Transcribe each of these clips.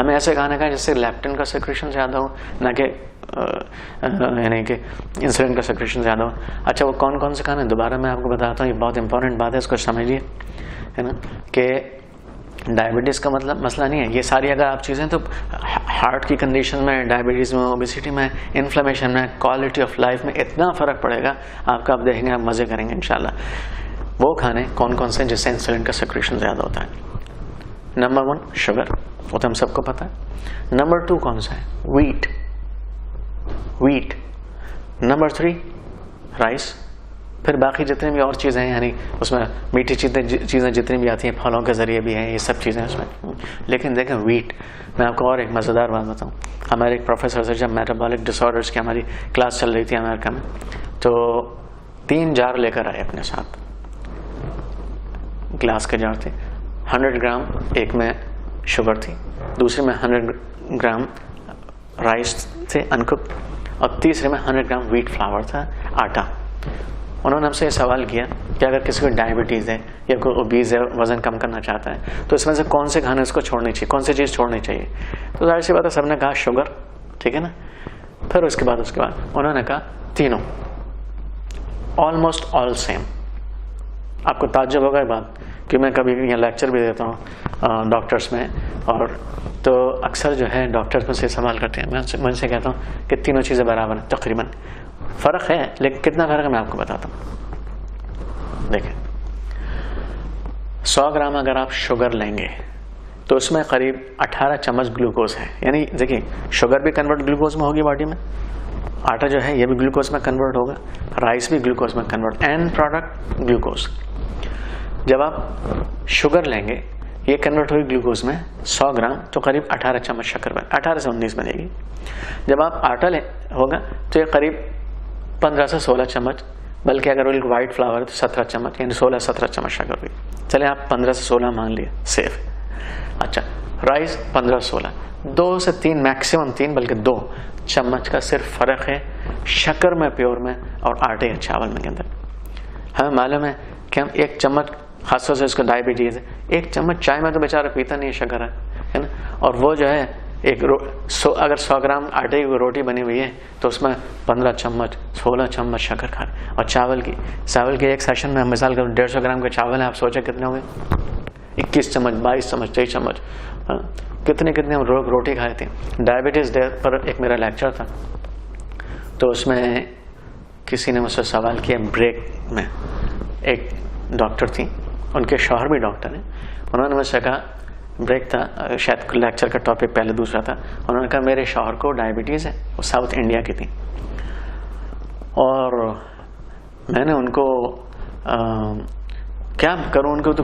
हमें ऐसे खाना खाएं जिससे लेप्टिन का सेक्रेशन ज़्यादा हो, ना कि यानी कि इंसुलिन का सेक्रेशन ज़्यादा हो। अच्छा, वो कौन कौन से खाने दोबारा मैं आपको बताता हूँ, ये बहुत इंपॉर्टेंट बात है, इसको समझिए, है ना, कि डायबिटीज़ का मतलब मसला नहीं है ये सारी अगर आप चीज़ें, तो हार्ट की कंडीशन में, डायबिटीज़ में, ओबेसिटी में, इन्फ्लेमेशन में, क्वालिटी ऑफ लाइफ में इतना फ़र्क पड़ेगा आपका, आप देखेंगे, आप मज़े करेंगे इंशाल्लाह। वो खाने कौन कौन से जिससे इंसुलिन का सेक्रेशन ज़्यादा होता है? नंबर 1 शुगर, वो तो हम सबको पता है। नंबर 2 कौन सा है? वीट। Number 3 rice. फिर बाकी जितनी भी और चीज़ें हैं, यानी उसमें मीठी चीज़ें जितनी भी आती हैं, फलों के ज़रिए भी हैं, ये सब चीज़ें उसमें। लेकिन देखें वीट, मैं आपको और एक मज़ेदार बात बताऊँ। हमारे एक प्रोफेसर से जब मेटाबॉलिक डिसऑर्डर्स की हमारी क्लास चल रही थी अमेरिका में, तो 3 जार लेकर आए अपने साथ, ग्लास के जार थे। 100 ग्राम एक में शुगर थी, दूसरे में 100 ग्राम राइस थे अनकुक्ड, और तीसरे में 100 ग्राम व्हीट फ्लावर था, आटा। उन्होंने हमसे ये सवाल किया कि अगर किसी को डायबिटीज़ है या कोई ओबीज है, वज़न कम करना चाहता है, तो इसमें से कौन से खाने उसको छोड़नी चाहिए, कौन सी चीज़ छोड़नी चाहिए? तो जाहिर सी बात है सबने कहा शुगर, ठीक है ना। फिर उसके बाद उन्होंने कहा तीनों, ऑलमोस्ट ऑल सेम। आपको ताज्जुब होगा ये बात कि मैं कभी यहाँ लेक्चर भी देता हूँ डॉक्टर्स में, और तो अक्सर जो है डॉक्टर्स मुझसे सवाल करते हैं, मैं उनसे कहता हूँ कि तीनों चीज़ें बराबर हैं तकरीबन। फ़र्क है, लेकिन कितना फ़र्क है मैं आपको बताता हूँ। देखें, 100 ग्राम अगर आप शुगर लेंगे तो उसमें करीब 18 चम्मच ग्लूकोज है। यानी देखिए, शुगर भी कन्वर्ट ग्लूकोज में होगी बॉडी में, आटा जो है ये भी ग्लूकोज में कन्वर्ट होगा, राइस भी ग्लूकोज में कन्वर्ट, एंड प्रोडक्ट ग्लूकोज। जब आप शुगर लेंगे, ये कन्वर्ट होगी ग्लूकोज में 100 ग्राम, तो करीब 18 चम्मच शक्कर बने, 18 से 19 बनेगी। जब आप आटा होगा तो ये करीब 15 से 16 चम्मच, बल्कि अगर वो वाइट फ्लावर है तो 17 चम्मच, यानी 16-17 चम्मच शक्कर हुई। चले आप 15 से 16 मान लिए, सेफ। अच्छा, राइस 15-16, 2 से 3 मैक्सिमम 3, बल्कि 2 चम्मच का सिर्फ फ़र्क है शक्कर में, प्योर में, और आटे या चावल में के अंदर। हमें मालूम है कि हम 1 चम्मच, खासतौर से इसको डायबिटीज़ है, 1 चम्मच चाय में तो बेचारा पीता नहीं है, शक्कर है ना, और वो जो है अगर 100 ग्राम आटे की रोटी बनी हुई है तो उसमें 15 चम्मच 16 चम्मच शक्कर खा रहे। और चावल की एक सेशन में मिसाल करूँ 150 ग्राम के चावल है, आप सोचें कितने होंगे? 21 चम्मच, 22 चम्मच, 23 चम्मच, कितने हम लोग रोटी खाए थे। डायबिटीज़ डे पर एक मेरा लेक्चर था, तो उसमें किसी ने मुझसे सवाल किया, ब्रेक में एक डॉक्टर थी, उनके शौहर भी डॉक्टर हैं, उन्होंने मुझसे कहा, ब्रेक था, शायद लेक्चर का टॉपिक पहले दूसरा था, उन्होंने कहा मेरे शौहर को डायबिटीज़ है, वो साउथ इंडिया की थी, और मैंने उनको क्या करूँ, उनको तो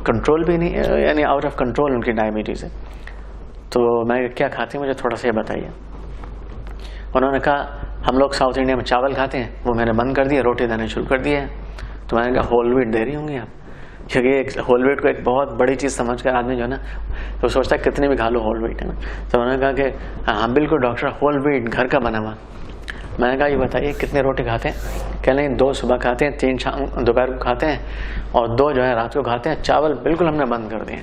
कंट्रोल भी नहीं, यानी आउट ऑफ कंट्रोल उनकी डायबिटीज़ है, तो मैं क्या खाती हूँ मुझे थोड़ा सा ये बताइए। उन्होंने कहा हम लोग साउथ इंडिया में चावल खाते हैं, वो मैंने बंद कर दिया, रोटी देने शुरू कर दिए हैं। तो मैंने कहा होल व्हीट दे रही होंगी आप, क्योंकि होल व्हीट को एक बहुत बड़ी चीज़ समझ कर आदमी जो है ना, तो सोचता है कितने भी खा लो होल व्हीट, है ना। तो उन्होंने कहा कि हाँ बिल्कुल डॉक्टर, होल व्हीट घर का बना हुआ। मैंने कहा ये बताइए कितने रोटी खाते हैं? कह लें 2 सुबह खाते हैं, 3 शाम दोपहर को खाते हैं, और 2 जो है रात को खाते हैं, चावल बिल्कुल हमने बंद कर दिए।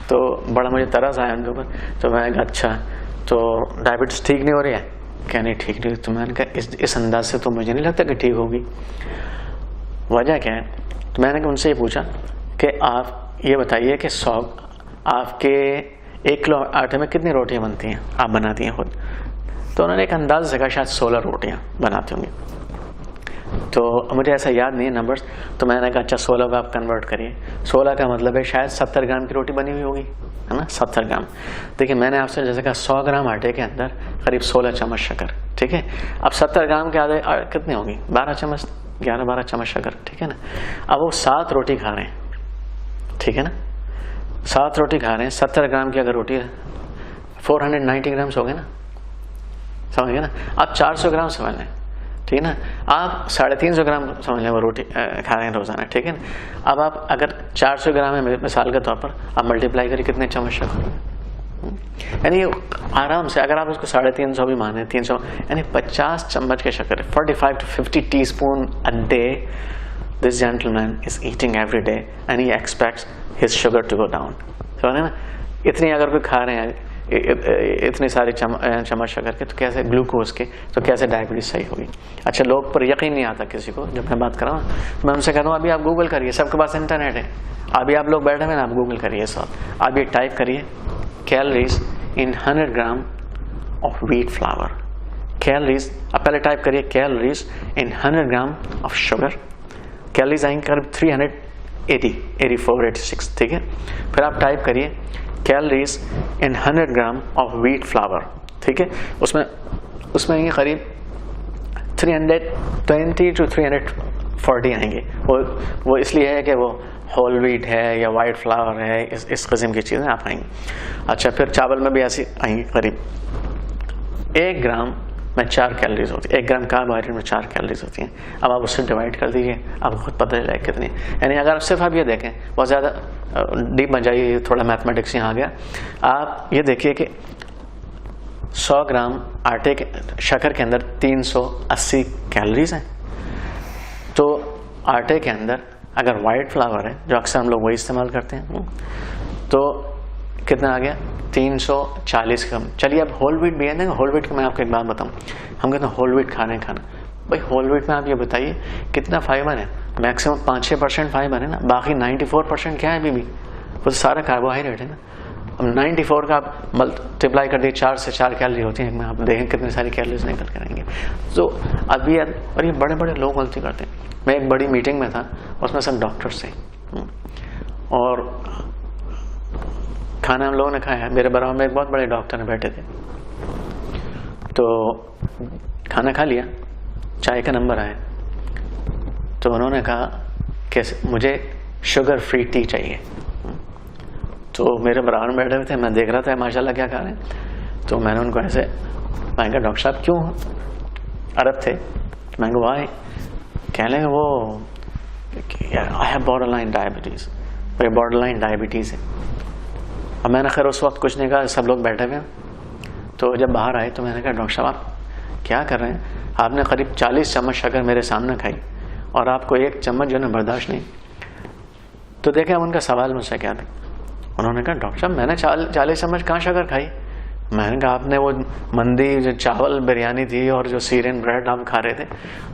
तो बड़ा मुझे तरस आया उनके ऊपर। तो मैंने कहा अच्छा, तो डायबिटीज़ ठीक नहीं हो रही है? क्या नहीं ठीक नहीं? तो मैंने कहा इस अंदाज से तो मुझे नहीं लगता कि ठीक होगी, वजह क्या है? तो मैंने उनसे ये पूछा कि आप ये बताइए कि आपके 1 किलो आटे में कितनी रोटियां बनती हैं, आप बनाती हैं खुद? तो उन्होंने एक अंदाज़ से कहा शायद 16 रोटियां बनाती होंगी। तो मुझे ऐसा याद नहीं है नंबर्स, तो मैंने कहा अच्छा 16 को आप कन्वर्ट करिए, 16 का मतलब है शायद 70 ग्राम की रोटी बनी हुई होगी, है ना, 70 ग्राम। देखिए मैंने आपसे जैसे कहा 100 ग्राम आटे के अंदर करीब 16 चम्मच शक्कर, ठीक है। अब 70 ग्राम के आधे कितने होगी? 12 चम्मच, 11-12 चम्मच शक्कर, ठीक है ना। अब वो 7 रोटी खा रहे हैं, ठीक है ना, 7 रोटी खा रहे हैं, 70 ग्राम की अगर रोटी है 490 ग्राम्स हो गए ना, समझ गए ना। आप 400 ग्राम समझ लें, ठीक है ना, आप 350 ग्राम समझ लें वो रोटी खा रहे हैं रोजाना, ठीक है ना। अब आप अगर 400 ग्राम है मिसाल के तौर पर, आप मल्टीप्लाई करिए कितने चम्मच शक्कर, यानी आराम से अगर आप उसको 350 भी माने, 300 यानी 50 चम्मच के शक्कर, 45 to 50 teaspoon a day this gentleman is eating every day and he expects his sugar to go down. समझे ना, इतनी अगर कोई खा रहे हैं इतनी सारी चम्मच शक्कर के, तो कैसे ग्लूकोज के, तो कैसे डायबिटीज सही होगी। अच्छा, लोग पर यकीन नहीं आता किसी को जब मैं बात कर रहा हूँ, तो मैं उनसे कह रहा हूँ अभी आप गूगल करिए, सबके पास इंटरनेट है, अभी आप लोग बैठे हुए ना, आप गूगल करिए सब, आप ये टाइप करिए calories in 100 gram of wheat flour, calories, अब पहले टाइप करिए calories in 100 gram of sugar, calories आएंगे करीब 380, 84, 86, ठीक है। फिर आप टाइप करिए calories in 100 gram of wheat flour, ठीक है, उसमें आएंगे करीब 320 to 340 आएंगे। वो इसलिए है कि वो होल व्हीट है या वाइट फ्लावर है, इस किस्म की चीज़ें आप आएंगी। अच्छा, फिर चावल में भी ऐसी आएंगी, करीब 1 ग्राम में 4 कैलोरीज होती है, 1 ग्राम कार्बोहाइड्रेट में 4 कैलोरीज होती हैं। अब आप उससे डिवाइड कर दीजिए, आपको खुद पता चलेगा कितनी। यानी अगर सिर्फ आप ये देखें, बहुत ज़्यादा डीप में जाइए, थोड़ा मैथमेटिक्स यहाँ आ गया, आप ये देखिए कि 100 ग्राम आटे के शक्कर के अंदर 380 कैलोरीज हैं। तो आटे के अंदर अगर वाइट फ्लावर है, जो अक्सर हम लोग वही इस्तेमाल करते हैं, तो कितना आ गया 340 ग्राम। चलिए अब होल व्हीट भी है ना, होल व्हीट की मैं आपको एक बात बताऊं, हम कहते हैं होल व्हीट खाना भाई, होल व्हीट में आप ये बताइए कितना फाइबर है, मैक्सिमम 5-6% फाइबर है ना, बाकी 94% क्या है अभी भी, वो सारा कार्बोहाइड्रेट है ना। अब 94 का आप मल्टीप्लाई कर दिए, 4 से 4 कैलोरी होती है, आप देखें कितनी सारी कैलोरीज निकल कर आएंगे। तो अभी और ये बड़े बड़े लोग गलती करते हैं। मैं एक बड़ी मीटिंग में था, उसमें सब डॉक्टर्स थे और खाना हम लोगों ने खाया, मेरे बराबर में एक बहुत बड़े डॉक्टर बैठे थे, तो खाना खा लिया, चाय का नंबर आया, तो उन्होंने कहा कि मुझे शुगर फ्री टी चाहिए। तो मेरे बराबर में बैठे हुए थे, मैं देख रहा था माशाल्लाह क्या खा रहे हैं, तो मैंने उनको ऐसे, मैं कहा डॉक्टर साहब क्यों, अरब थे, मैं कहा वाई, कह लेंगे वो आई हैव बॉर्डरलाइन डायबिटीज़, मेरे बॉर्डरलाइन डायबिटीज़ है। अब मैंने खैर उस वक्त कुछ नहीं कहा, सब लोग बैठे हुए। तो जब बाहर आए तो मैंने कहा डॉक्टर साहब आप क्या कर रहे हैं, आपने करीब 40 चम्मच शक्कर मेरे सामने खाई और आपको 1 चम्मच जो है बर्दाश्त नहीं। तो देखें अब उनका सवाल मुझसे क्या था, उन्होंने कहा डॉक्टर साहब मैंने 40 चम्मच कहाँ शक्कर खाई। मैंने कहा आपने वो मंदी जो चावल बिरयानी थी और जो सीरियन ब्रेड आप खा रहे थे,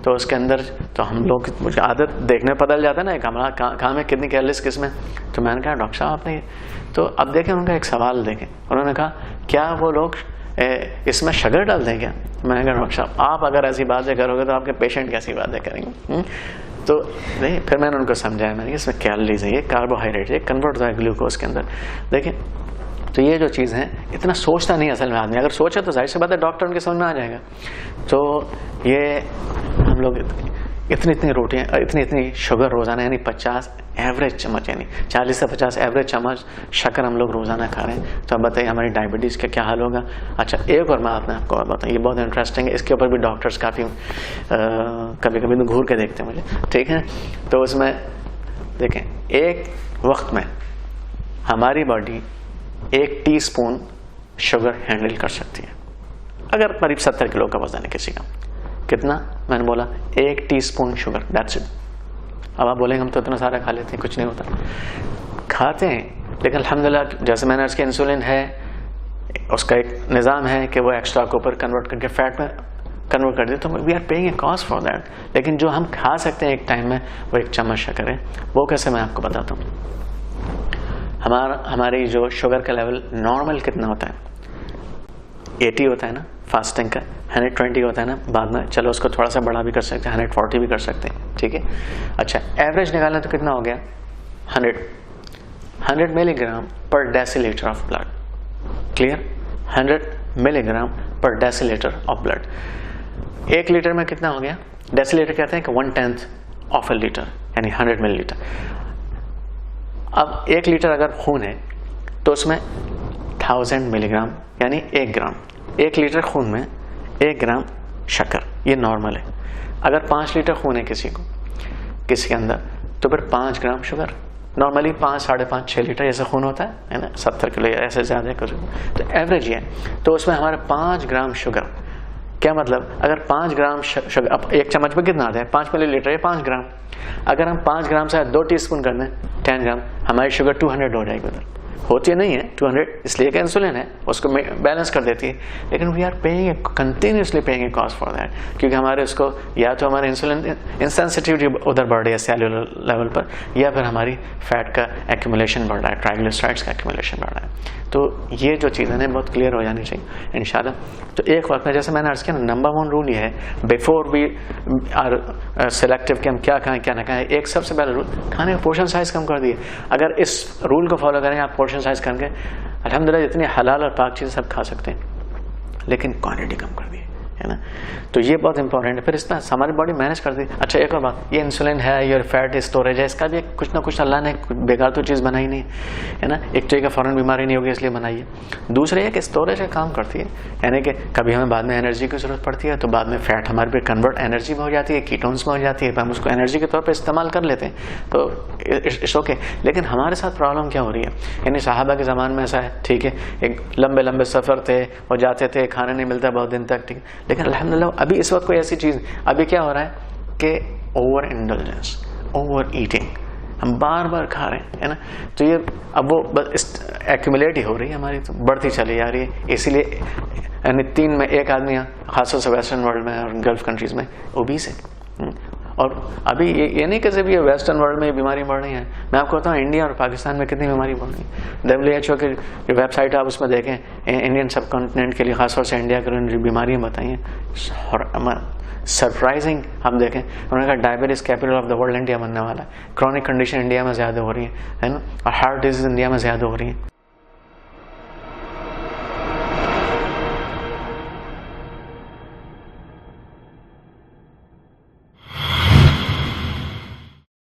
तो उसके अंदर तो हम लोग, मुझे आदत देखने पता जाता है ना एक हमारा कहाँ में कितनी कैलोरीज किस में। तो मैंने कहा डॉक्टर साहब आपने, तो अब देखें उनका एक सवाल देखें, उन्होंने कहा क्या वो लोग इसमें शुगर डाल दें क्या। मैंने कहा डॉक्टर साहब आप अगर ऐसी बातें करोगे तो आपके पेशेंट कैसी बातें करेंगे। तो नहीं, फिर मैंने उनको समझाया, मैंने इसमें कैलोरीज है, ये कार्बोहाइड्रेट है, कन्वर्ट होता है ग्लूकोज के अंदर। देखें तो ये जो चीज़ है इतना सोचता नहीं असल में आदमी, अगर सोचा तो जाहिर सी बात है डॉक्टर उनके समझ में आ जाएगा। तो ये हम लोग इतनी रोटियाँ, इतनी शुगर रोज़ाना, यानी 50 एवरेज चम्मच, यानी 40 से 50 एवरेज चम्मच शक्कर हम लोग रोज़ाना खा रहे हैं। तो अब बताइए हमारी डायबिटीज़ का क्या हाल होगा। अच्छा, एक और मैं आपको बताऊँ, ये बहुत इंटरेस्टिंग है, इसके ऊपर भी डॉक्टर्स काफ़ी कभी कभी तो घूर के देखते हैं मुझे, ठीक है। तो उसमें देखें एक वक्त में हमारी बॉडी 1 टीस्पून शुगर हैंडल कर सकती है, अगर करीब 70 किलो का वजन है किसी का। कितना, मैंने बोला 1 टीस्पून शुगर, दैट्स इट। अब आप बोलेंगे हम तो इतना सारा खा लेते हैं, कुछ नहीं होता, खाते हैं, लेकिन अल्हम्दुलिल्लाह जैसे मैंने उसके इंसुलिन है, उसका एक निज़ाम है कि वो एक्स्ट्रा को ऊपर कन्वर्ट करके फैट में कन्वर्ट कर दे, तो we are paying a cost for that. लेकिन जो हम खा सकते हैं एक टाइम में वो 1 चम्मच शक्कर है। वो कैसे, मैं आपको बताता हूँ। हमारी जो शुगर का लेवल नॉर्मल कितना होता है, 80 होता है ना फास्टिंग का, 120 होता है ना, बाद में चलो उसको थोड़ा सा बड़ा भी कर सकते हैं, 140 भी कर सकते हैं, ठीक है। अच्छा, एवरेज निकालना तो कितना हो गया 100 मिलीग्राम पर decilitre of blood, clear, 100 milligram पर डेसीलीटर ऑफ ब्लड। 1 लीटर में कितना हो गया, डेसीलीटर कहते हैं कि 1/10 ऑफ ए लीटर, यानी 100 मिलीलीटर। अब 1 लीटर अगर खून है तो उसमें 1000 मिलीग्राम यानी 1 ग्राम, 1 लीटर खून में 1 ग्राम शक्कर, ये नॉर्मल है। अगर 5 लीटर खून है किसी के अंदर, तो फिर 5 ग्राम शुगर। नॉर्मली 5, 5.5, 6 लीटर ऐसा खून होता है ना, 70 किलो या ऐसे ज़्यादा कुछ, तो एवरेज ये है। तो उसमें हमारे 5 ग्राम शुगर, क्या मतलब, अगर 5 ग्राम शुगर, अब 1 चम्मच में कितना आता है, 5 मिलीलीटर है, 5 ग्राम। अगर हम 5 ग्राम से 2 टीस्पून कर दें, 10 ग्राम, हमारी शुगर 200 हो जाएगी उधर। होती नहीं है 200, इसलिए कि इंसुलिन है, उसको बैलेंस कर देती है, लेकिन we are paying continuously paying a cost for that, क्योंकि हमारे उसको या तो हमारे इंसुलिन इंसेंसिटिविटी उधर बढ़ रही है सेल्यूलर लेवल पर, या फिर हमारी फैट का एक्यूमुलेशन बढ़ रहा है, ट्राइग्लिसराइड्स का एक्यूमुलेशन बढ़ रहा है। तो ये जो चीज़ें हैं बहुत क्लियर हो जानी चाहिए इंशाल्लाह। तो एक वक्त में जैसे मैंने अर्ज किया, नंबर 1 रूल ये है, बिफोर वी आर सिलेक्टिव कि हम क्या खाएं क्या ना खाएं, एक सबसे पहला रूल, खाने का पोर्शन साइज कम कर दिए। अगर इस रूल को फॉलो करेंगे आप, पोर्शन साइज करके अल्हम्दुलिल्लाह जितनी हलाल और पाक चीज़ सब खा सकते हैं, लेकिन क्वांटिटी कम कर दी है ना। तो ये बहुत इंपॉर्टेंट है। फिर इस तरह हमारी बॉडी मैनेज कर दी। अच्छा एक और बात, ये इंसुलिन है, ये फैट स्टोरेज है, इसका भी कुछ ना कुछ अल्लाह ने बेकार तो चीज़ बनाई नहीं है ना। एक तो एक फौरन बीमारी नहीं होगी इसलिए बनाई है, दूसरे एक स्टोरेज का काम करती है, यानी कि कभी हमें बाद में एनर्जी की जरूरत पड़ती है तो बाद में फैट हमारे पे कन्वर्ट एनर्जी में हो जाती है, कीटोन्स में हो जाती है, हम उसको एनर्जी के तौर पर इस्तेमाल कर लेते हैं, तो इट्स ओके। लेकिन हमारे साथ प्रॉब्लम क्या हो रही है, यानी साहबा के ज़माने में ऐसा है, ठीक है, एक लंबे लंबे सफ़र थे, वो जाते थे, खाना नहीं मिलता बहुत दिन तक, ठीक, लेकिन अल्हम्दुलिल्लाह अभी इस वक्त कोई ऐसी चीज़, अभी क्या हो रहा है कि ओवर इंडल्जेंस, ओवर ईटिंग, हम बार बार खा रहे हैं, है ना। तो ये अब वो बस एक्यूमुलेट ही हो रही है हमारी, तो बढ़ती चली जा रही है। इसीलिए यानी 3 में 1 आदमी खासतौर से वेस्टर्न वर्ल्ड में और गल्फ कंट्रीज में ओबीस है। और अभी ये नहीं कैसे भी वेस्टर्न वर्ल्ड में ये बीमारी बढ़ रही है, मैं आपको बताऊँ इंडिया और पाकिस्तान में कितनी बीमारी बढ़ रही है। WHO की जो वेबसाइट है आप उसमें देखें, इंडियन सब कॉन्टिनेंट के लिए खासतौर से इंडिया के जो बीमारियाँ बताई हैं, सरप्राइजिंग। हम देखें, उन्होंने कहा diabetes capital of the world India बनने वाला है, क्रॉनिक कंडीशन इंडिया में ज़्यादा हो रही है ना, और हार्ट डिजीज इंडिया में ज़्यादा हो रही है।